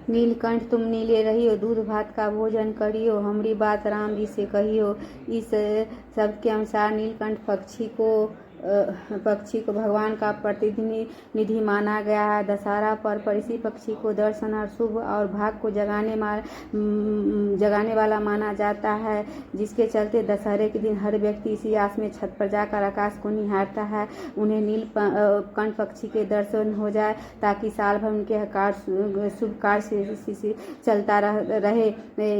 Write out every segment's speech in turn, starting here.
नीलकंठ तुम नीले रहियो, दूध भात का भोजन करियो, हमरी बात राम जी से कहियो। इस शब्द के अनुसार नीलकंठ पक्षी को भगवान का प्रतिनिधि माना गया है। दशहरा पर इसी पक्षी को दर्शन और शुभ और भाग को जगाने वाला माना जाता है, जिसके चलते दशहरे के दिन हर व्यक्ति इसी आस में छत पर जाकर आकाश को निहारता है, उन्हें नीलकंठ पक्षी के दर्शन हो जाए, ताकि साल भर उनके शुभ कार्य से चलता रहे।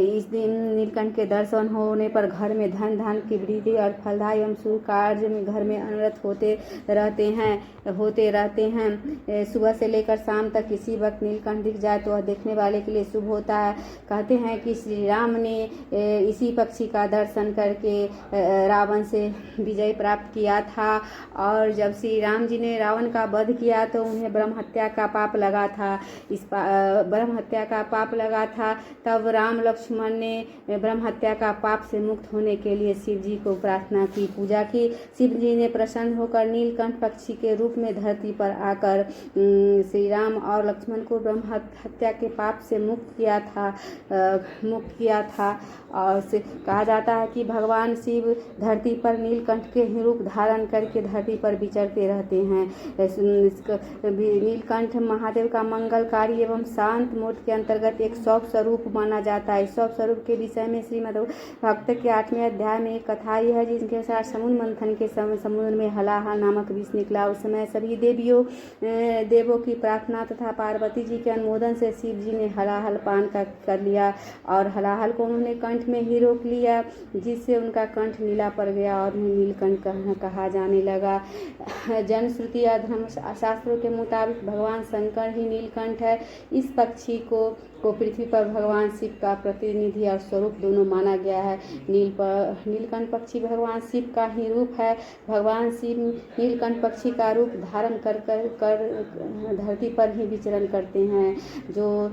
इस दिन नीलकंठ के दर्शन होने पर घर में धन धान की वृद्धि और फलदायी एवं शुभ कार्य में घर में अनवरत होते रहते हैं। सुबह से लेकर शाम तक किसी वक्त नीलकंठ दिख जाए तो वह देखने वाले के लिए शुभ होता है। कहते हैं कि श्री राम ने इसी पक्षी का दर्शन करके रावण से विजय प्राप्त किया था, और जब श्री राम जी ने रावण का वध किया तो उन्हें ब्रह्म हत्या का पाप लगा था। ब्रह्म हत्या का पाप लगा था, तब राम लक्ष्मण ने ब्रह्म हत्या का पाप से मुक्त होने के लिए शिव जी को प्रार्थना की, पूजा की। शिव जी ने प्रसन्न होकर नीलकंठ पक्षी के रूप में धरती पर आकर श्री राम और लक्ष्मण को ब्रह्म हत्या के पाप से मुक्त किया था। और कहा जाता है कि भगवान शिव धरती पर नीलकंठ के रूप धारण करके धरती पर विचरते रहते हैं। नीलकंठ महादेव का मंगलकारी एवं शांत मोड के अंतर्गत एक सौभ स्वरूप माना जाता है। सौभ स्वरूप के विषय में श्रीमद् भागवत के 8वें अध्याय में एक कथा यह है, जिसके अनुसार समुद्र मंथन के समय समुद्र में हलाहल नामक विष निकला। उस समय सभी देवों की प्रार्थना तथा पार्वती जी के अनुमोदन से शिव जी ने हलाहल पान कर लिया, और हलाहल को उन्होंने कंठ में ही रोक लिया, जिससे उनका कंठ नीला पड़ गया और नीलकंठ कहा जाने लगा। जन श्रुति या धर्म शास्त्रों के मुताबिक भगवान शंकर ही नीलकंठ है। इस पक्षी को पृथ्वी पर भगवान शिव का प्रतिनिधि और स्वरूप दोनों माना गया है। नीलकंठ पक्षी भगवान शिव का ही रूप है। भगवान शिव नीलकंठ पक्षी का रूप धारण कर धरती पर ही विचरण करते हैं। जो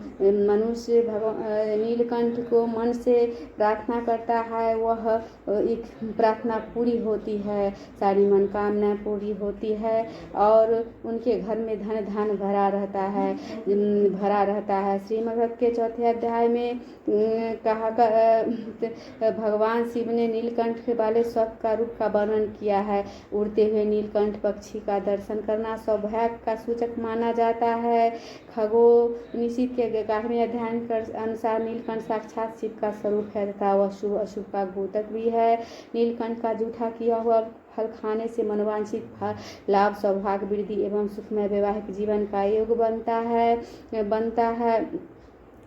मनुष्य नीलकंठ को मन से प्रार्थना करता है, वह एक प्रार्थना पूरी होती है, सारी मनोकामनाएं पूरी होती है, और उनके घर में धन धान भरा रहता है। श्रीमद् के 4थे अध्याय में भगवान शिव ने नीलकंठ वाले स्वप्न का रूप का वर्णन किया है। उड़ते हुए नीलकंठ पक्षी का दर्शन करना सौभाग्य का सूचक माना जाता है। खगोपनिषद के 11वें अध्याय के अनुसार नीलकंठ साक्षात शिव का स्वरूप है तथा वह शुभ अशुभ का घोतक भी है। नीलकंठ का जूठा किया हुआ फल खाने से मनोवांछित लाभ, सौभाग्य, वृद्धि एवं सुखमय वैवाहिक जीवन का योग बनता है।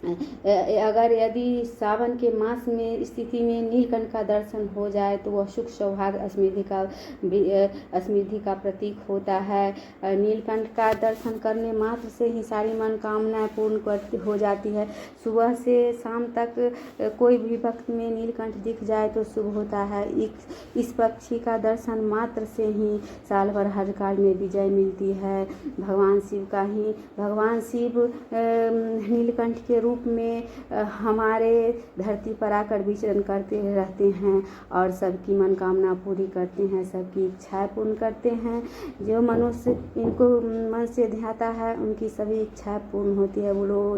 यदि सावन के मास में स्थिति में नीलकंठ का दर्शन हो जाए तो वह सुख, सौभाग्य, समृद्धि का प्रतीक होता है। नीलकंठ का दर्शन करने मात्र से ही सारी मनोकामनाएं पूर्ण हो जाती है। सुबह से शाम तक कोई भी वक्त में नीलकंठ दिख जाए तो शुभ होता है। इस पक्षी का दर्शन मात्र से ही साल भर हर कार्य में विजय मिलती है। भगवान शिव नीलकंठ के रूप में हमारे धरती पर आकर विचरण करते रहते हैं और सबकी मनोकामना पूरी करते हैं, सबकी इच्छाएं पूर्ण करते हैं। जो मनुष्य इनको मन से ध्याता है, उनकी सभी इच्छाएं पूर्ण होती है। वो लोग